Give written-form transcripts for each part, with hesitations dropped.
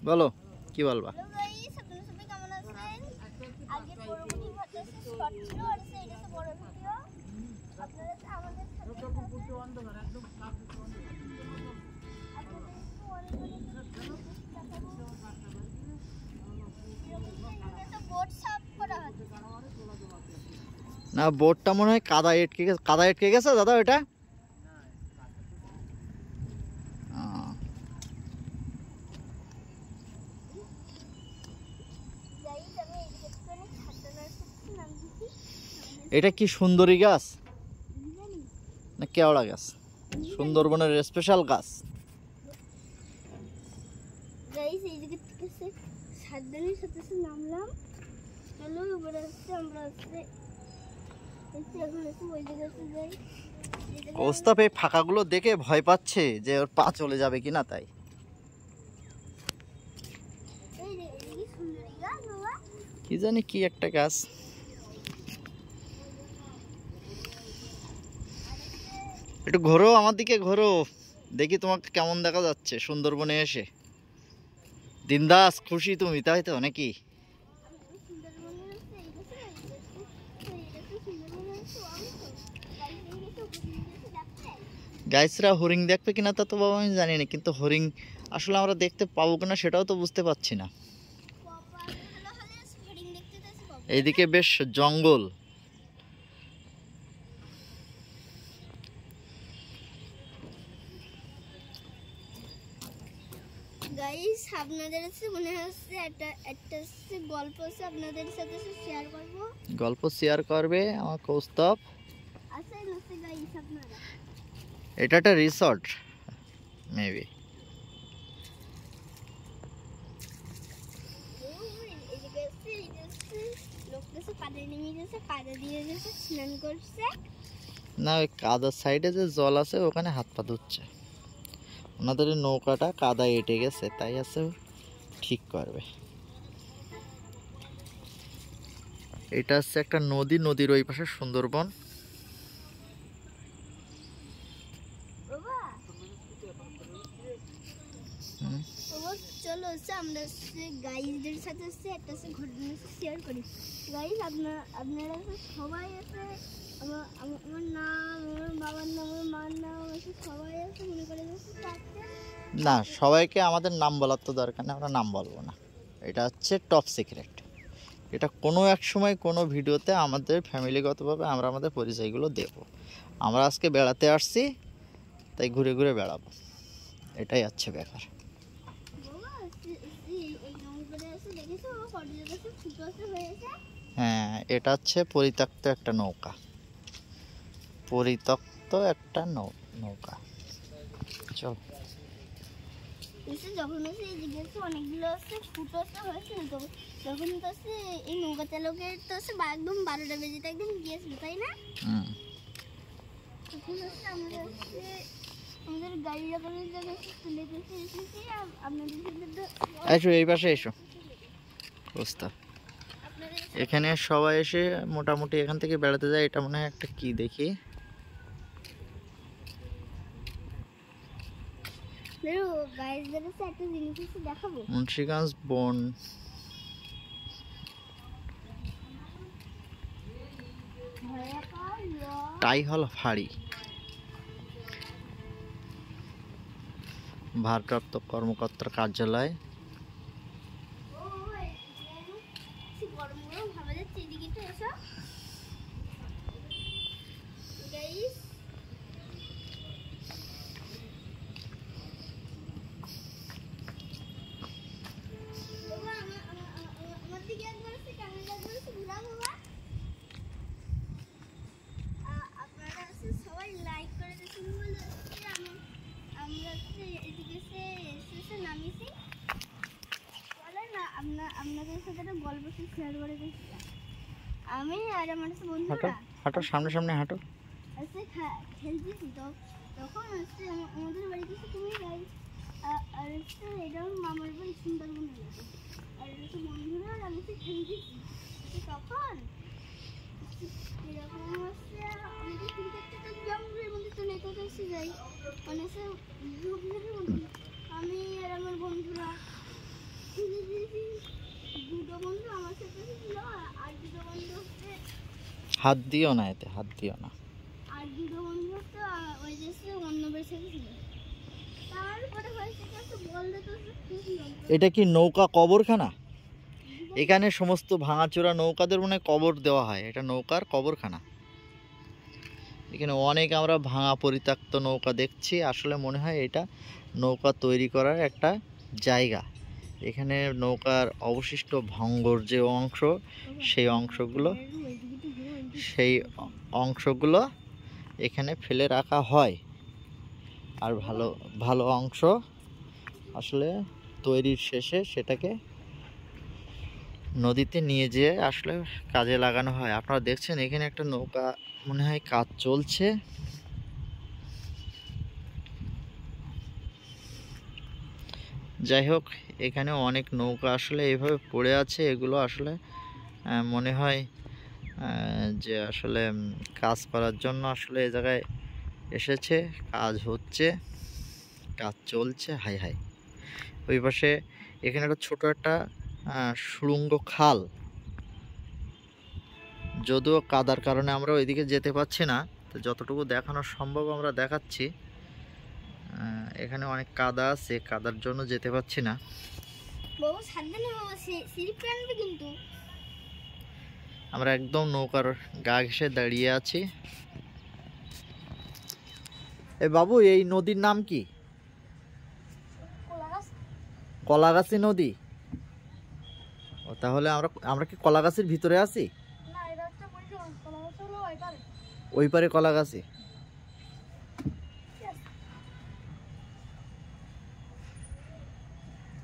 বলো কি বলবা? হ্যালো গাইস, আপনারা সবাই কেমন আছেন? আজকে পরবর্তী ভাতে শর্ট ছিল আর এটা হচ্ছে বড় ভিডিও। আপনারা আমাদের সাথে একদম পুরো অন্ধকার, একদম সাফ সুতরা অন্ধকার। আপনাদের একটু অনেক এটা বোর্ড সাফ করা হচ্ছে। না বোর্ডটা মনে হয় কাদা আটকে গেছে দাদা এটা। এটা কি সুন্দরী গাছ না কেওড়া গাছ? সুন্দরবনের স্পেশাল গাছ। গাইস এই জায়গা থেকে সাবধানের সাথে নামলাম। চলো এবার আমরা এখন ওই জায়গাতে যাই। কৌস্তাব এই ফাঁকাগুলো দেখে ভয় পাচ্ছে যে ওর পা চলে যাবে কিনা, তাই। কি জানি কি একটা গাছ। একটু ঘোরো আমার দিকে, ঘোরো দেখি তোমাকে কেমন দেখা যাচ্ছে সুন্দরবনে এসে। দিনদাস খুশি তুমি, তাই তো নাকি? গাইসরা হরিণ দেখবে কিনা তা তো বাবা আমি জানি না, কিন্তু হরিণ আসলে আমরা দেখতে পাবো কিনা সেটাও তো বুঝতে পারছি না। এইদিকে বেশ জঙ্গল। গাইস আপনাদের কাছে মনে হচ্ছে একটা গল্প আছে, আপনাদের সাথে শেয়ার করব। গল্প শেয়ার করবে আমার কৌস্তব? আচ্ছা নসে গাইস আপনারা, এটা একটা রিসর্ট মেবি। না ওই কাদার সাইডে যে জল আছে ওখানে হাত পা ধুচ্ছে। ওনাদের নৌকাটা কাদা এঁটে গেছে, তাই আছে ঠিক করবে। এটা হচ্ছে একটা নদী, নদীর ওই পাশে সুন্দরবন। চলো আমরা গাইজদের সাথে একটা ঘটনা শেয়ার করি। গাইজ আপনারা সবাই আছে, আমার নাম, আমার বাবার নাম, আমার মার নাম আছে, সবাই আছে মনে করে না সবাইকে আমাদের নাম বলার তো দরকার নেই, আমরা নাম বলবো না। এটা হচ্ছে টপ সিক্রেট। এটা কোনো এক সময় কোনো ভিডিওতে আমাদের ফ্যামিলিগতভাবে আমরা আমাদের পরিচয়গুলো দেব। আমরা আজকে বেড়াতে আসছি, তাই ঘুরে ঘুরে বেড়াবো, এটাই হচ্ছে ব্যাপার। হ্যাঁ এটা হচ্ছে পরিত্যক্ত একটা নৌকা, পরিত্যক্ত একটা নৌকা। চল যখন এই জিজ্ঞেস অনেকগুলো আছে ফুটো হয়েছে না, তো তখন তো এই নৌকা চালকের তো একদম 12টা বেজে একদম গিয়েছিল, তাই না? তখন আমরা আমাদের গাড়ি রাখানোর জায়গায় তুলে এসেছি। আপনাদের এসো এই পাশে এসো অবস্থা। এখানে সবাই এসে মোটামুটি এখান থেকে বেড়াতে যায়। এটা মনে হয় একটা কি দেখি, মুন্সিগঞ্জ বন টাই হল ফাঁড়ি, ভারপ্রাপ্ত কর্মকর্তার কার্যালয়। সবাই লাইক করে দিচ্ছেন বলে আমরা এসে নামিয়েছি। বলে না আপনাদের সাথে একটা গল্প শেয়ার করে দিচ্ছি। আমি আর আমার বন্ধুরা হাঁটো সামনে সামনে হাঁটো, খেলতেছি, তো তখন আমাদের বাড়িতে তুমি যাই আর এটা মামার বাড়ি সুন্দরবন এলাকা, আর বন্ধুরা আর আমি খেলতেছি। তখন এরকম হচ্ছে আমাদের জঙ্গলের মধ্যে তো নেতা এসে যাই, মানে আমি আর আমার বন্ধুরা হাত দিও না, এতে হাত দিও না। আর দুটো বন্ধু তো ওই দেশে অন্য বেশে ছিল, তারপরে হয়েছে কিছু বললে তো এটা কি নৌকা কবরখানা? এখানে সমস্ত ভাঙাচোরা নৌকাদের মনে হয় কবর দেওয়া হয়, এটা নৌকার কবরখানা। এখানে অনেক আমরা ভাঙা পরিত্যক্ত নৌকা দেখছি, আসলে মনে হয় এটা নৌকা তৈরি করার একটা জায়গা। এখানে নৌকার অবশিষ্ট ভঙ্গর যে অংশ, সেই অংশগুলো এখানে ফেলে রাখা হয়। আর ভালো ভালো অংশ আসলে তৈরির শেষে সেটাকে নদীতে নিয়ে যেয়ে আসলে কাজে লাগানো হয়। আপনারা দেখছেন এখানে একটা নৌকা মনে হয় কাজ চলছে। যাই হোক, এখানে অনেক নৌকা আসলে এইভাবে পড়ে আছে। এগুলো আসলে মনে হয় যে আসলে কাজ করার জন্য আসলে এই জায়গায় এসেছে, কাজ হচ্ছে, কাজ চলছে। হাই হাই, ওই পাশে এখানে একটা ছোট একটা সুড়ঙ্গ খাল, যদিও কাদার কারণে আমরা ওইদিকে যেতে পারছি না, তো যতটুকু দেখানো সম্ভব আমরা দেখাচ্ছি। এখানে অনেক কাদা আছে, কাদার জন্য যেতে পারছি না। বাবা সাবধানে বাবা, স্লিপ কাটবে কিন্তু। আমরা একদম নৌকার গা ঘেঁষে দাঁড়িয়ে আছি। এ বাবু, এই নদীর নাম কি? কলাগাছি নদী। ও, তাহলে আমরা কি কলাগাছির ভিতরে আছি? ওই পারে কলাগাছি।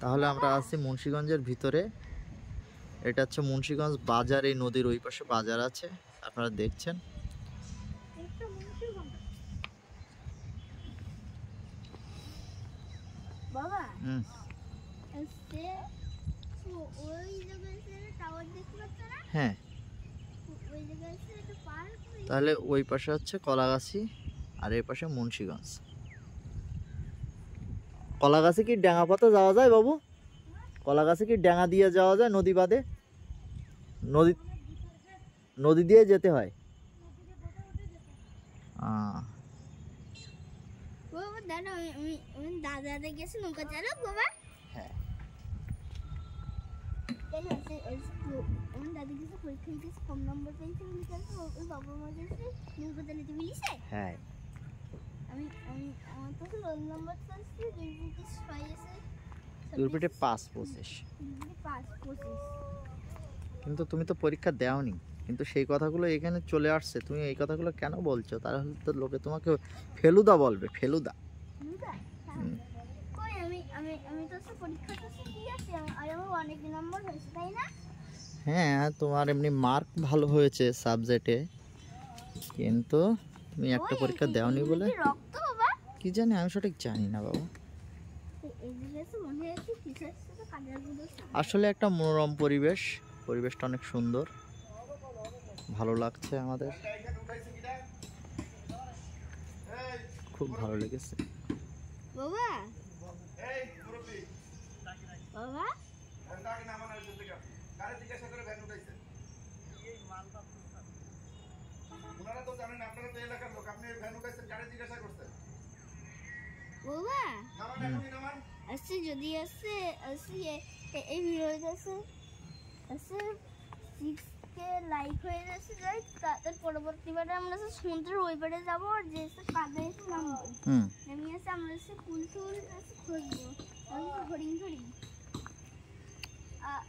তাহলে আমরা আছি মুন্সিগঞ্জের ভিতরে। এটা হচ্ছে মুন্সিগঞ্জ বাজার, এই নদীর ওই পাশে বাজার আছে, আপনারা দেখছেন। বাবা হুম, ওই জায়গায় টাওয়ার দেখতে পাচ্ছ না? হ্যাঁ। ওই জায়গায় একটা পার্ক, তাহলে ওই পাশে হচ্ছে কলাগাছি আর এই পাশে মুন্সিগঞ্জ। কলাগাছি কি ডাঙা পথে যাওয়া যায় বাবু? কলাগাছি কি ডাঙা দিয়ে যাওয়া যায় নদী বাদে? নদী দিয়ে যেতে হয়। বাবা দাদা, আমি দাদাদের গেছি নৌকা চালক বাবা। হ্যাঁ, আমার দাদা গেছে পরীক্ষা দিয়েছে, কম নম্বর পেয়েছে, ওই বাবা মা গেছে নৌকা চালাতে বলিছে। হ্যাঁ। আমার তো রোল নম্বর চাচ্ছে 2.6 এসে দুর্পিটে 5-25। 5.25। কিন্তু তুমি তো পরীক্ষা দেওনি, কিন্তু সেই কথাগুলো এখানে চলে আসছে। তুমি এই কথাগুলো কেন বলছো? তাহলে তো লোকে তোমাকে ফেলুদা বলবে, ফেলুদা। কই আমি তো পরীক্ষাটা দিয়েছি, আর আমার অনেক নম্বর হয়েছে, তাই না? হ্যাঁ, তোমার এমনি মার্ক ভালো হয়েছে সাবজেক্টে, কিন্তু তুমি একটা পরীক্ষা দেওনি বলে। রক্ত বাবা কি জানি, আমি সঠিক জানি না বাবা। আসলে একটা মনোরম পরিবেশটা অনেক সুন্দর, ভালো লাগছে আমাদের, খুব ভালো লেগেছে বাবা। বাবা বাবা আসছে, যদি আসছে এই ভিডিওটা আসছে 6K লাইক হয়ে যাচ্ছে, যাই তার পরবর্তীবারে আমরা সমুদ্রের ওই পারে যাবো, আর যে কাদা এসে নামবো, নেমে এসে আমরা এসে ফুল খুঁজবো, হরিণ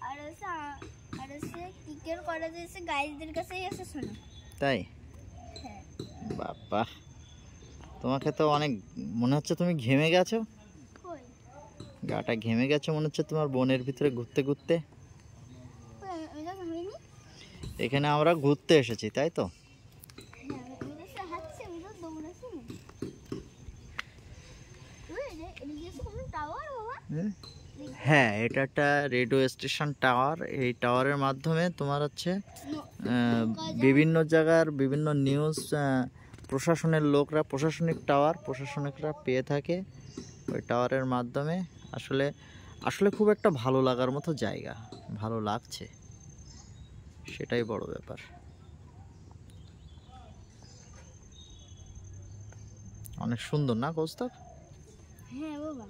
আর এসে টিকের করা যাচ্ছে গাইডদের কাছেই এসে শোনা। তাই? হ্যাঁ বাবা, তোমাকে তো অনেক মনে হচ্ছে তুমি ঘেমে গেছো, গাটা ঘেমে গেছে মনে হচ্ছে তোমার বনের ভিতরে ঘুরতে ঘুরতে। এখানে আমরা ঘুরতে এসেছি, তাই তো? হ্যাঁ, এটা একটা রেডিও স্টেশন টাওয়ার। এই টাওয়ারের মাধ্যমে তোমার হচ্ছে বিভিন্ন জায়গার বিভিন্ন নিউজ প্রশাসনের লোকরা, প্রশাসনিকরা পেয়ে থাকে ওই টাওয়ারের মাধ্যমে। আসলে খুব একটা ভালো লাগার মতো জায়গা, ভালো লাগছে, সেটাই বড় ব্যাপার। অনেক সুন্দর না কৌস্তব? হ্যাঁ বাবা,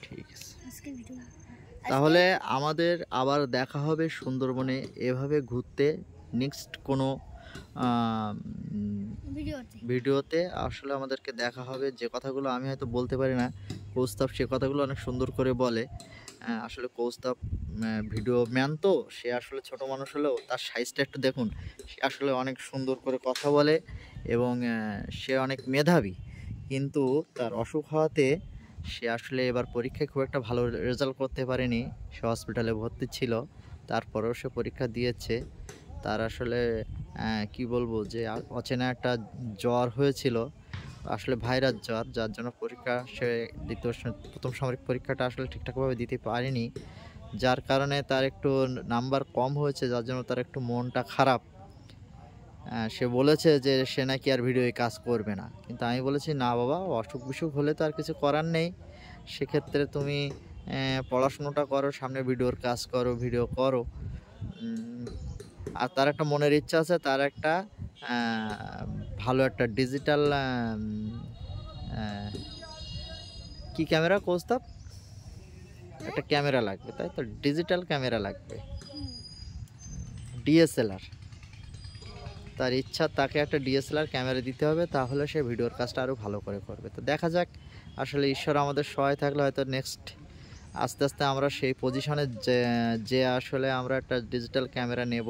ঠিক আছে, আজকে ভিডিও তাহলে আমাদের আবার দেখা হবে সুন্দরবনে এভাবে ঘুরতে নেক্সট কোনো ভিডিওতে। আসলে আমাদেরকে দেখা হবে, যে কথাগুলো আমি হয়তো বলতে পারি না, কৌস্তব সে কথাগুলো অনেক সুন্দর করে বলে। আসলে কৌস্তব ভিডিও ম্যান, তো সে আসলে ছোট মানুষ হলেও তার সাইজটা একটু দেখুন, সে আসলে অনেক সুন্দর করে কথা বলে এবং সে অনেক মেধাবী, কিন্তু তার অসুখ হওয়াতে সে আসলে এবার পরীক্ষায় খুব একটা ভালো রেজাল্ট করতে পারেনি। সে হসপিটালে ভর্তি ছিল, তারপরেও সে পরীক্ষা দিয়েছে। তার আসলে কি বলবো, যে অচেনা একটা জ্বর হয়েছিল, আসলে ভাইরাস জ্বর, যার জন্য পরীক্ষা সে প্রথম সামরিক পরীক্ষাটা আসলে ঠিকঠাকভাবে দিতে পারেনি, যার কারণে তার একটু নাম্বার কম হয়েছে, যার জন্য তার একটু মনটা খারাপ। সে বলেছে যে সে নাকি আর ভিডিওয়ে কাজ করবে না, কিন্তু আমি বলেছি না বাবা, অসুখ বিসুখ হলে তো আর কিছু করার নেই, সেক্ষেত্রে তুমি পড়াশুনোটা করো, সামনে ভিডিওর কাজ করো, ভিডিও করো। আর তার একটা মনের ইচ্ছা আছে, তার একটা ভালো একটা ডিজিটাল কি ক্যামেরা কৌস্তব, একটা ক্যামেরা লাগবে, তাই তো, ডিজিটাল ক্যামেরা লাগবে, ডিএসএলআর। তার ইচ্ছা তাকে একটা ডিএসএলআর ক্যামেরা দিতে হবে, তাহলে সে ভিডিওর কাজটা আরও ভালো করে করবে। তো দেখা যাক, আসলে ঈশ্বর আমাদের সহায় থাকলে হয়তো নেক্সট আস্তে আস্তে আমরা সেই পজিশনে যে আসলে আমরা একটা ডিজিটাল ক্যামেরা নেব।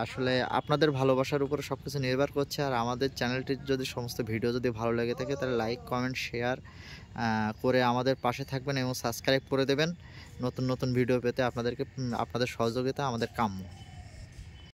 আসলে আপনাদের ভালোবাসার উপরে সব কিছু নির্ভর করছে। আর আমাদের চ্যানেলটির যদি সমস্ত ভিডিও যদি ভালো লেগে থাকে, তাহলে লাইক কমেন্ট শেয়ার করে আমাদের পাশে থাকবেন এবং সাবস্ক্রাইব করে দেবেন। নতুন নতুন ভিডিও পেতে আপনাদের সহযোগিতা আমাদের কাম্য।